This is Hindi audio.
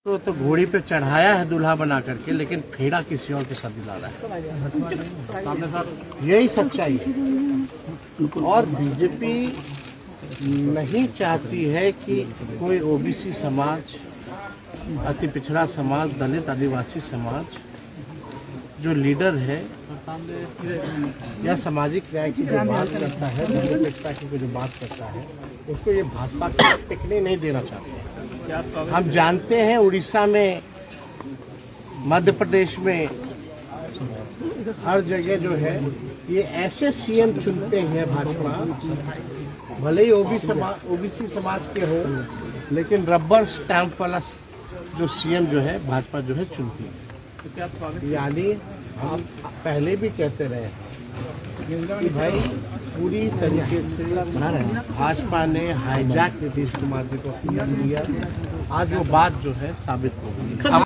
तो घोड़ी पे चढ़ाया है दूल्हा बना करके, लेकिन फेरा किसी और के साथ दिला रहा है। यही सच्चाई है। और बीजेपी नहीं चाहती है कि कोई ओबीसी समाज, अति पिछड़ा समाज, दलित आदिवासी समाज जो लीडर है या सामाजिक न्याय की जो बात करता है, धर्मनिरपेक्षता की जो बात करता है, उसको ये भाजपा को टिकने नहीं देना चाहते। हम जानते हैं उड़ीसा में, मध्य प्रदेश में, हर जगह जो है ये ऐसे सीएम चुनते हैं भाजपा, भले ही ओबीसी समाज के हो, लेकिन रबर स्टैंप वाला जो सीएम जो है भाजपा जो है चुनती है। यानी हम पहले भी कहते रहे हैं कि भाई पूरी तरीके से भाजपा ने हाईजैक नीतीश कुमार जी को किया। आज वो बात जो है साबित हो गई।